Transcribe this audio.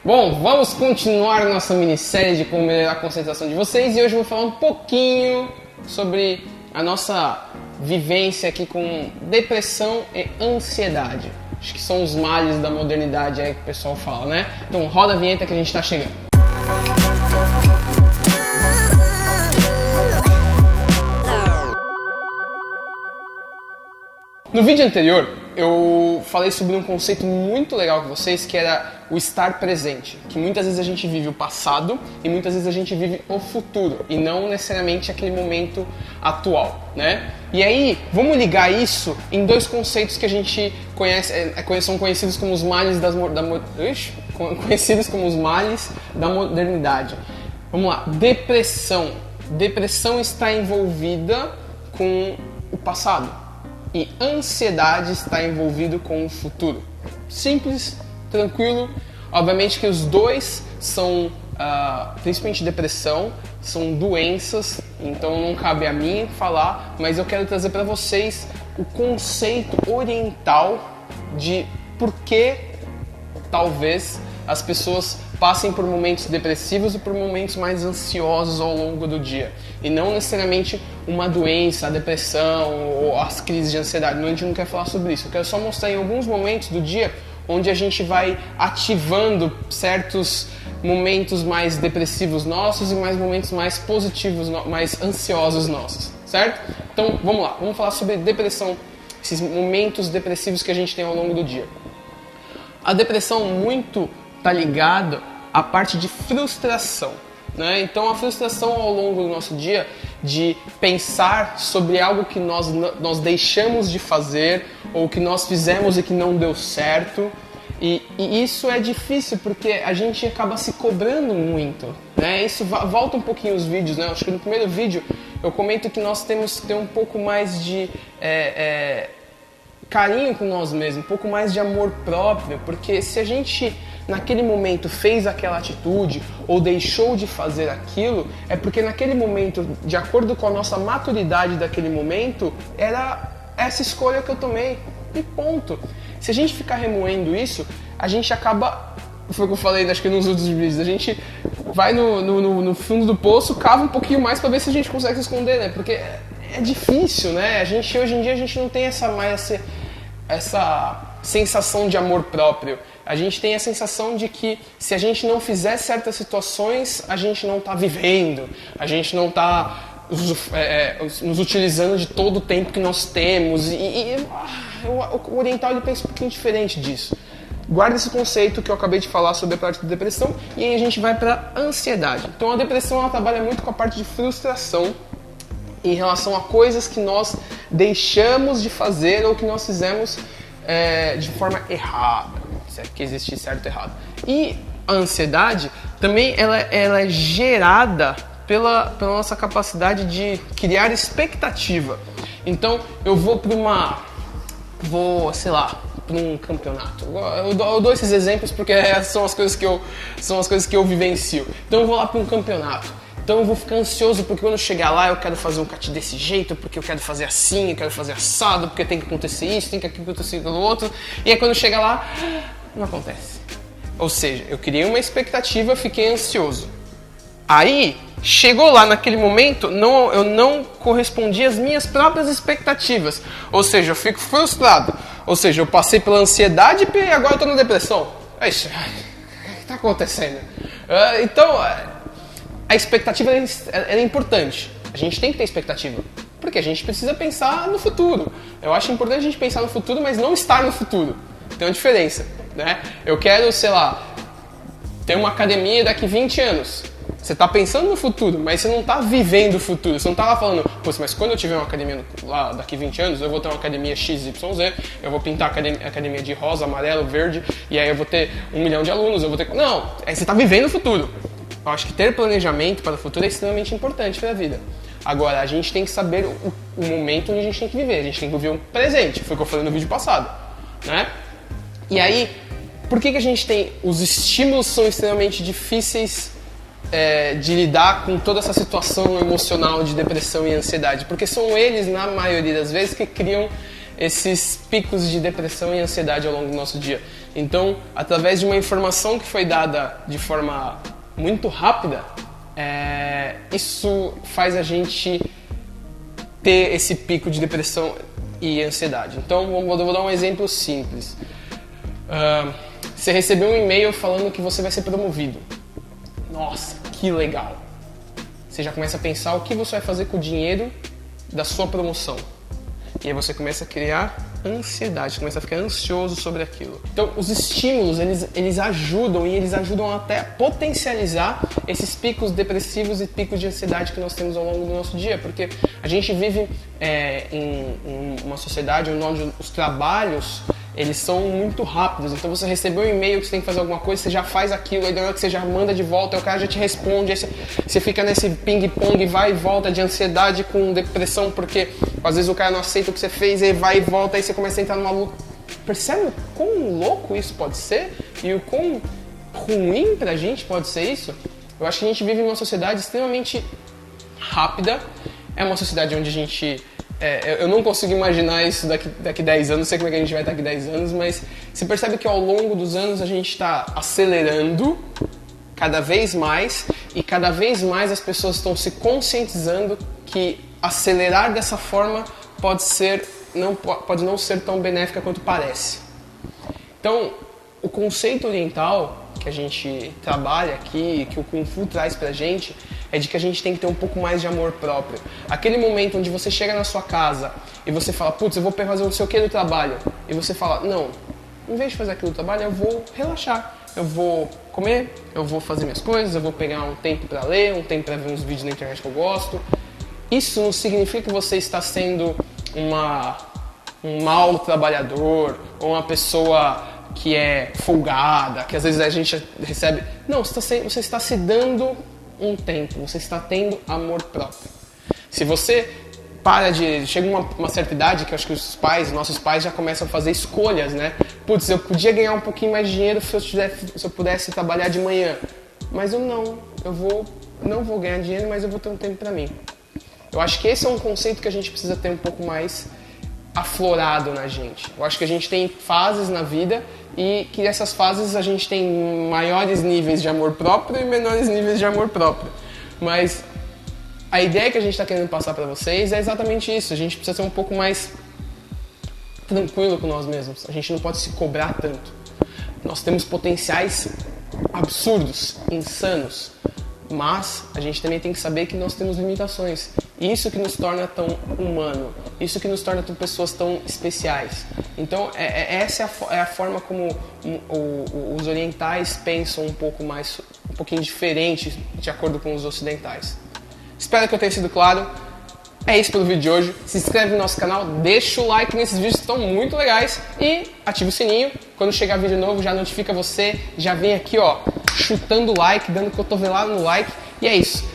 Bom, vamos continuar nossa minissérie de como melhorar a concentração de vocês e hoje eu vou falar um pouquinho sobre a nossa vivência aqui com depressão e ansiedade. Acho que são os males da modernidade aí que o pessoal fala, né? Então roda a vinheta que a gente tá chegando. No vídeo anterior, eu falei sobre um conceito muito legal com vocês, que era o estar presente. Que muitas vezes a gente vive o passado e muitas vezes a gente vive o futuro, e não necessariamente aquele momento atual, né? E aí, vamos ligar isso em dois conceitos que a gente conhece, são conhecidos como os males conhecidos como os males da modernidade. Vamos lá, depressão. Depressão está envolvida com o passado. E ansiedade está envolvido com o futuro. Simples, tranquilo. Obviamente que os dois são, principalmente depressão, são doenças, então não cabe a mim falar, mas eu quero trazer para vocês o conceito oriental de por que talvez as pessoas passem por momentos depressivos e por momentos mais ansiosos ao longo do dia. E não necessariamente uma doença, a depressão ou as crises de ansiedade. A gente não quer falar sobre isso. Eu quero só mostrar em alguns momentos do dia onde a gente vai ativando certos momentos mais depressivos nossos e mais momentos mais positivos, mais ansiosos nossos, certo? Então, vamos lá. Vamos falar sobre depressão, esses momentos depressivos que a gente tem ao longo do dia. A depressão muito está ligado à parte de frustração, né? Então a frustração ao longo do nosso dia de pensar sobre algo que nós deixamos de fazer ou que nós fizemos e que não deu certo, e isso é difícil porque a gente acaba se cobrando muito, né? Isso volta um pouquinho os vídeos, né? Acho que no primeiro vídeo eu comento que nós temos que ter um pouco mais de carinho com nós mesmos, um pouco mais de amor próprio, porque se a gente naquele momento fez aquela atitude ou deixou de fazer aquilo, é porque naquele momento, de acordo com a nossa maturidade daquele momento, era essa escolha que eu tomei e ponto. Se a gente ficar remoendo isso, a gente acaba, foi o que eu falei acho que nos outros vídeos, a gente vai no fundo do poço, cava um pouquinho mais para ver se a gente consegue se esconder, né? Porque é difícil, né? Hoje em dia a gente não tem essa sensação de amor próprio. A gente tem a sensação de que se a gente não fizer certas situações, a gente não está vivendo, a gente não está nos utilizando de todo o tempo que nós temos. O oriental ele pensa um pouquinho diferente disso. Guarda esse conceito que eu acabei de falar sobre a parte da depressão e aí a gente vai para a ansiedade. Então a depressão ela trabalha muito com a parte de frustração em relação a coisas que nós deixamos de fazer ou que nós fizemos de forma errada, se é que existe certo e errado. E a ansiedade também ela é gerada pela nossa capacidade de criar expectativa. Então eu vou para um campeonato. Eu dou esses exemplos porque são as coisas que eu vivencio. Então eu vou lá para um campeonato. Então eu vou ficar ansioso porque quando eu chegar lá eu quero fazer um kart desse jeito, porque eu quero fazer assim, eu quero fazer assado, porque tem que acontecer isso, tem que acontecer aquilo outro. E aí quando eu chegar lá, não acontece. Ou seja, eu criei uma expectativa, fiquei ansioso. Aí, chegou lá naquele momento, eu não correspondi às minhas próprias expectativas. Ou seja, eu fico frustrado. Ou seja, eu passei pela ansiedade e agora eu estou na depressão. O que está acontecendo? Então, a expectativa é importante. A gente tem que ter expectativa. Porque a gente precisa pensar no futuro. Eu acho importante a gente pensar no futuro, mas não estar no futuro. Tem uma diferença, né? Eu quero, ter uma academia daqui 20 anos. Você está pensando no futuro, mas você não está vivendo o futuro. Você não está lá falando, mas quando eu tiver uma academia lá daqui 20 anos, eu vou ter uma academia XYZ, eu vou pintar a academia de rosa, amarelo, verde, e aí eu vou ter 1 milhão de alunos, Não, você está vivendo o futuro. Eu acho que ter planejamento para o futuro é extremamente importante para a vida. Agora, a gente tem que saber o momento onde a gente tem que viver. A gente tem que viver o presente, foi o que eu falei no vídeo passado, né? E aí, por que a gente tem... Os estímulos são extremamente difíceis de lidar com toda essa situação emocional de depressão e ansiedade, porque são eles, na maioria das vezes, que criam esses picos de depressão e ansiedade ao longo do nosso dia. Então, através de uma informação que foi dada de forma muito rápida, isso faz a gente ter esse pico de depressão e ansiedade. Então, eu vou dar um exemplo simples. Você recebeu um e-mail falando que você vai ser promovido. Nossa, que legal! Você já começa a pensar o que você vai fazer com o dinheiro da sua promoção. E aí você começa a criar ansiedade, começa a ficar ansioso sobre aquilo. Então, os estímulos, eles ajudam e eles ajudam até a potencializar esses picos depressivos e picos de ansiedade que nós temos ao longo do nosso dia, porque a gente vive em uma sociedade onde os trabalhos eles são muito rápidos. Então você recebeu um e-mail que você tem que fazer alguma coisa, você já faz aquilo, aí na hora que você já manda de volta, aí o cara já te responde, aí você fica nesse ping-pong, vai e volta de ansiedade com depressão, porque às vezes o cara não aceita o que você fez, aí vai e volta, aí você começa a entrar numa luta. Percebe o quão louco isso pode ser? E o quão ruim pra gente pode ser isso? Eu acho que a gente vive em uma sociedade extremamente rápida, é uma sociedade onde a gente... eu não consigo imaginar isso daqui 10 anos, não sei como é que a gente vai estar daqui 10 anos, mas você percebe que ao longo dos anos a gente está acelerando cada vez mais e cada vez mais as pessoas estão se conscientizando que acelerar dessa forma pode não ser tão benéfica quanto parece. Então, o conceito oriental que a gente trabalha aqui, que o Kung Fu traz pra gente, é de que a gente tem que ter um pouco mais de amor próprio. Aquele momento onde você chega na sua casa e você fala, putz, eu vou fazer não sei o que do trabalho. E você fala, não, em vez de fazer aquilo do trabalho, eu vou relaxar. Eu vou comer, eu vou fazer minhas coisas, eu vou pegar um tempo pra ler, um tempo pra ver uns vídeos na internet que eu gosto. Isso não significa que você está sendo um mau trabalhador ou uma pessoa que é folgada, que às vezes a gente recebe... Não, você está se dando um tempo, você está tendo amor próprio. Se você chega uma certa idade, que eu acho que nossos pais já começam a fazer escolhas, né? Putz, eu podia ganhar um pouquinho mais de dinheiro se eu pudesse trabalhar de manhã, mas eu não vou ganhar dinheiro, mas eu vou ter um tempo para mim. Eu acho que esse é um conceito que a gente precisa ter um pouco mais aflorado na gente. Eu acho que a gente tem fases na vida e que nessas fases a gente tem maiores níveis de amor próprio e menores níveis de amor próprio. Mas a ideia que a gente está querendo passar para vocês é exatamente isso. A gente precisa ser um pouco mais tranquilo com nós mesmos. A gente não pode se cobrar tanto. Nós temos potenciais absurdos, insanos, mas a gente também tem que saber que nós temos limitações. Isso que nos torna tão humano, isso que nos torna pessoas tão especiais. Então, essa é a forma como os orientais pensam um pouquinho diferente de acordo com os ocidentais. Espero que eu tenha sido claro. É isso pelo vídeo de hoje. Se inscreve no nosso canal, deixa o like nesses vídeos que estão muito legais e ativa o sininho. Quando chegar vídeo novo, já notifica você, já vem aqui, ó, chutando o like, dando cotovelada no like. E é isso.